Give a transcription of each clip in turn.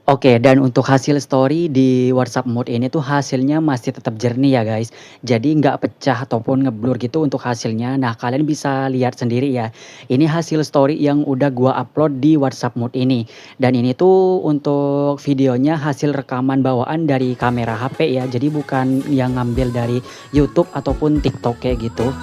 Oke, dan untuk hasil story di WhatsApp Mode ini tuh hasilnya masih tetap jernih ya guys. Jadi nggak pecah ataupun ngeblur gitu untuk hasilnya. Nah, kalian bisa lihat sendiri ya. Ini hasil story yang udah gua upload di WhatsApp Mode ini. Dan ini tuh untuk videonya hasil rekaman bawaan dari kamera HP ya. Jadi bukan yang ngambil dari YouTube ataupun TikTok kayak gitu.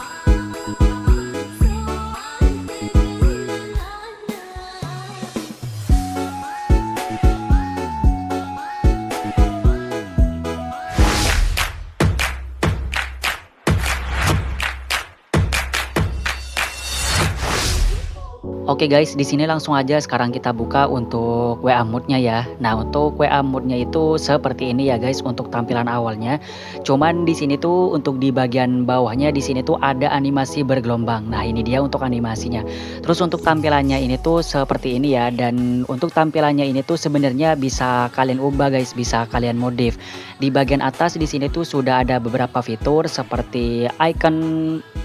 Oke guys, di sini langsung aja sekarang kita buka untuk WA Mode-nya ya. Nah, untuk WA Mode-nya itu seperti ini ya guys untuk tampilan awalnya. Cuman di sini tuh untuk di bagian bawahnya di sini tuh ada animasi bergelombang. Nah, ini dia untuk animasinya. Terus untuk tampilannya ini tuh seperti ini ya, dan untuk tampilannya ini tuh sebenarnya bisa kalian ubah guys, bisa kalian modif. Di bagian atas di sini tuh sudah ada beberapa fitur seperti icon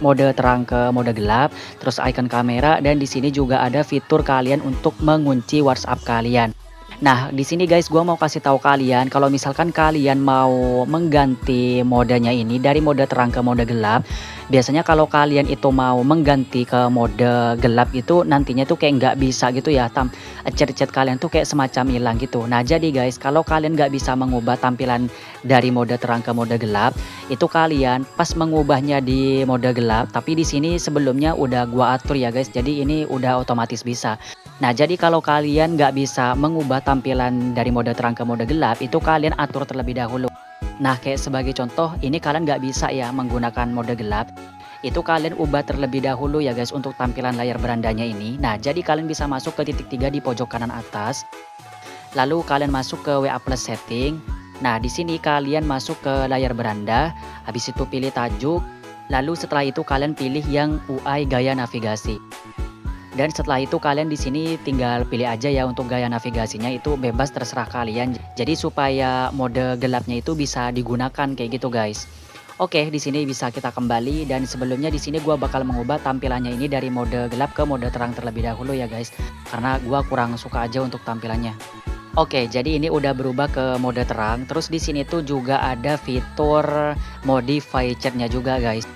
mode terang ke mode gelap, terus icon kamera, dan di sini juga ada fitur kalian untuk mengunci WhatsApp kalian. Nah, di sini guys, gua mau kasih tahu kalian kalau misalkan kalian mau mengganti modenya ini dari mode terang ke mode gelap, biasanya kalau kalian itu mau mengganti ke mode gelap itu nantinya tuh kayak nggak bisa gitu ya, chat-chat kalian tuh kayak semacam hilang gitu. Nah, jadi guys, kalau kalian nggak bisa mengubah tampilan dari mode terang ke mode gelap, itu kalian pas mengubahnya di mode gelap, tapi di sini sebelumnya udah gua atur ya guys, jadi ini udah otomatis bisa. Nah, jadi kalau kalian nggak bisa mengubah tampilan dari mode terang ke mode gelap, itu kalian atur terlebih dahulu. Nah, kayak sebagai contoh, ini kalian nggak bisa ya menggunakan mode gelap. Itu kalian ubah terlebih dahulu ya guys untuk tampilan layar berandanya ini. Nah, jadi kalian bisa masuk ke titik 3 di pojok kanan atas. Lalu kalian masuk ke WA Plus setting. Nah, di sini kalian masuk ke layar beranda. Habis itu pilih tajuk. Lalu setelah itu kalian pilih yang UI gaya navigasi. Dan setelah itu kalian di sini tinggal pilih aja ya untuk gaya navigasinya, itu bebas terserah kalian. Jadi supaya mode gelapnya itu bisa digunakan kayak gitu guys. Oke, di sini bisa kita kembali, dan sebelumnya di sini gua bakal mengubah tampilannya ini dari mode gelap ke mode terang terlebih dahulu ya guys. Karena gua kurang suka aja untuk tampilannya. Oke, jadi ini udah berubah ke mode terang. Terus di sini tuh juga ada fitur modify chatnya juga guys.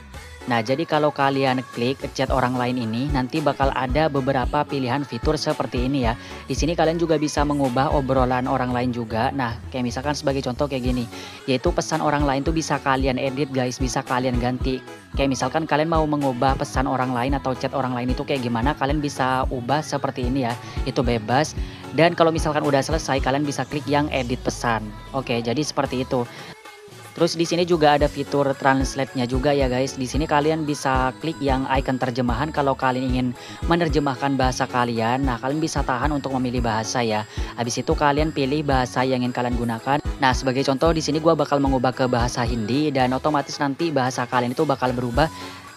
Nah, jadi kalau kalian klik chat orang lain ini, nanti bakal ada beberapa pilihan fitur seperti ini ya. Di sini kalian juga bisa mengubah obrolan orang lain juga. Nah, kayak misalkan sebagai contoh kayak gini, yaitu pesan orang lain tuh bisa kalian edit guys, bisa kalian ganti. Kayak misalkan kalian mau mengubah pesan orang lain atau chat orang lain itu kayak gimana, kalian bisa ubah seperti ini ya. Itu bebas. Dan kalau misalkan udah selesai, kalian bisa klik yang edit pesan. Oke, jadi seperti itu. Terus di sini juga ada fitur translate-nya juga ya guys. Di sini kalian bisa klik yang icon terjemahan kalau kalian ingin menerjemahkan bahasa kalian. Nah, kalian bisa tahan untuk memilih bahasa ya. Habis itu kalian pilih bahasa yang ingin kalian gunakan. Nah, sebagai contoh di sini gua bakal mengubah ke bahasa Hindi, dan otomatis nanti bahasa kalian itu bakal berubah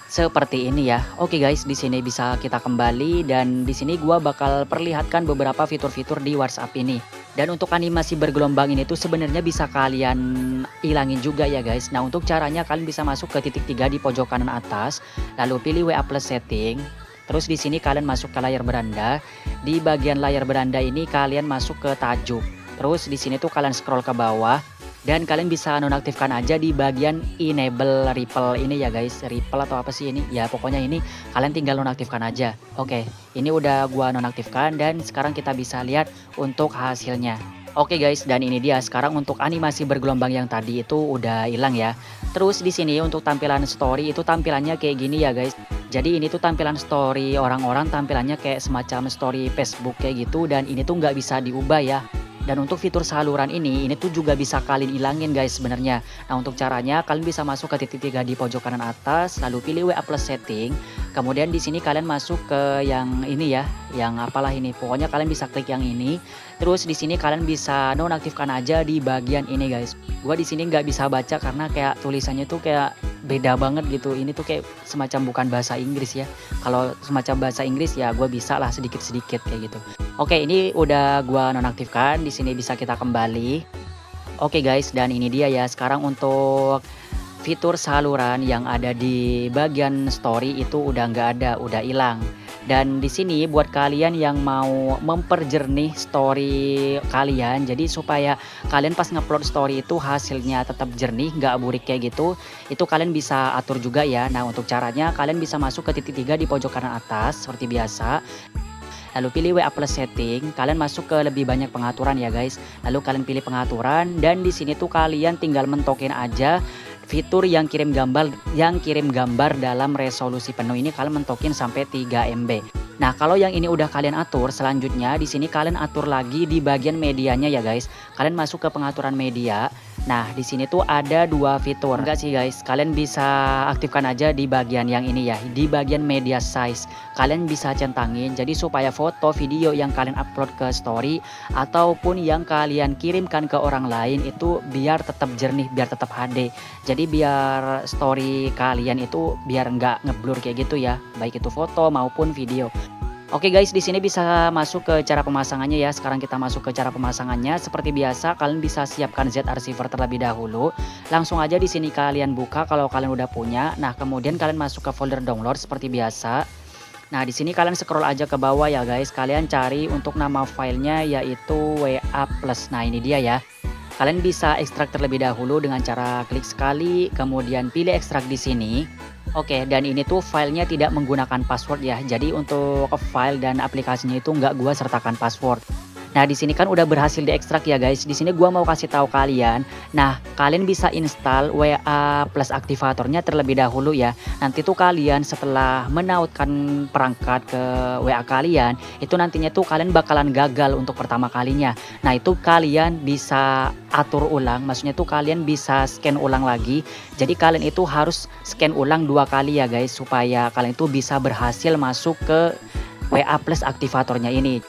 seperti ini ya. Oke guys, di sini bisa kita kembali, dan di sini gua bakal perlihatkan beberapa fitur-fitur di WhatsApp ini. Dan untuk animasi bergelombang ini tuh sebenarnya bisa kalian hilangin juga ya guys. Nah, untuk caranya kalian bisa masuk ke titik 3 di pojok kanan atas, lalu pilih WA Plus setting. Terus di sini kalian masuk ke layar beranda. Di bagian layar beranda ini kalian masuk ke tajuk. Terus di sini tuh kalian scroll ke bawah. Dan kalian bisa nonaktifkan aja di bagian enable ripple ini ya guys. Ripple atau apa sih ini? Ya pokoknya ini kalian tinggal nonaktifkan aja. Oke, ini udah gua nonaktifkan, dan sekarang kita bisa lihat untuk hasilnya. Oke guys, dan ini dia sekarang untuk animasi bergelombang yang tadi itu udah hilang ya. Terus di sini untuk tampilan story itu tampilannya kayak gini ya guys. Jadi ini tuh tampilan story orang-orang, tampilannya kayak semacam story Facebook kayak gitu, dan ini tuh nggak bisa diubah ya. Dan untuk fitur saluran ini tuh juga bisa kalian ilangin guys sebenarnya. Nah, untuk caranya kalian bisa masuk ke titik 3 di pojok kanan atas, lalu pilih WA Plus setting. Kemudian di sini kalian masuk ke yang ini ya, yang apalah ini. Pokoknya kalian bisa klik yang ini. Terus di sini kalian bisa nonaktifkan aja di bagian ini guys. Gua di sini nggak bisa baca karena kayak tulisannya tuh kayak beda banget gitu. Ini tuh kayak semacam bukan bahasa Inggris ya. Kalau semacam bahasa Inggris ya gue bisa lah sedikit-sedikit kayak gitu. Oke, ini udah gua nonaktifkan. Di sini bisa kita kembali. Oke guys, dan ini dia ya. Sekarang untuk fitur saluran yang ada di bagian story itu udah nggak ada, udah hilang. Dan di sini buat kalian yang mau memperjernih story kalian, jadi supaya kalian pas ngupload story itu hasilnya tetap jernih, nggak burik kayak gitu, itu kalian bisa atur juga ya. Nah, untuk caranya kalian bisa masuk ke titik 3 di pojok kanan atas seperti biasa. Lalu pilih WA plus setting, kalian masuk ke lebih banyak pengaturan ya guys. Lalu kalian pilih pengaturan dan di sini tuh kalian tinggal mentokin aja fitur yang kirim gambar dalam resolusi penuh ini kalian mentokin sampai 3 MB. Nah, kalau yang ini udah kalian atur, selanjutnya di sini kalian atur lagi di bagian medianya ya guys. Kalian masuk ke pengaturan media. Nah, di sini tuh ada 2 fitur. Enggak sih guys, kalian bisa aktifkan aja di bagian yang ini ya, di bagian media size. Kalian bisa centangin jadi supaya foto, video yang kalian upload ke story ataupun yang kalian kirimkan ke orang lain itu biar tetap jernih, biar tetap HD. Jadi biar story kalian itu biar nggak ngeblur kayak gitu ya, baik itu foto maupun video. Oke guys, di sini bisa masuk ke cara pemasangannya ya. Sekarang kita masuk ke cara pemasangannya. Seperti biasa, kalian bisa siapkan Z receiver terlebih dahulu. Langsung aja di sini kalian buka kalau kalian udah punya. Nah, kemudian kalian masuk ke folder download seperti biasa. Nah, di sini kalian scroll aja ke bawah ya guys. Kalian cari untuk nama filenya yaitu WA Plus. Nah, ini dia ya. Kalian bisa ekstrak terlebih dahulu dengan cara klik sekali, kemudian pilih ekstrak di sini. Oke, dan ini tuh filenya tidak menggunakan password ya. Jadi untuk file dan aplikasinya itu nggak gua sertakan password. Nah, di sini kan udah berhasil diekstrak ya guys. Di sini gua mau kasih tahu kalian. Nah, kalian bisa install WA Plus aktivatornya terlebih dahulu ya. Nanti tuh kalian setelah menautkan perangkat ke WA kalian, itu nantinya tuh kalian bakalan gagal untuk pertama kalinya. Nah, itu kalian bisa atur ulang, maksudnya tuh kalian bisa scan ulang lagi. Jadi kalian itu harus scan ulang 2 kali ya guys supaya kalian itu bisa berhasil masuk ke WA Plus aktivatornya ini.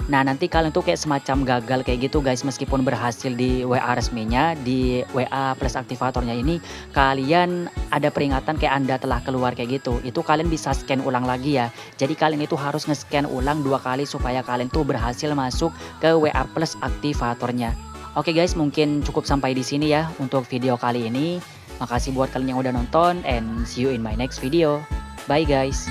Nah, nanti kalian tuh kayak semacam gagal kayak gitu guys, meskipun berhasil di WA resminya, di WA Plus aktivatornya ini kalian ada peringatan kayak Anda telah keluar kayak gitu. Itu kalian bisa scan ulang lagi ya. Jadi kalian itu harus nge-scan ulang 2 kali supaya kalian tuh berhasil masuk ke WA Plus aktivatornya. Oke guys, mungkin cukup sampai di sini ya untuk video kali ini. Makasih buat kalian yang udah nonton and see you in my next video. Bye guys.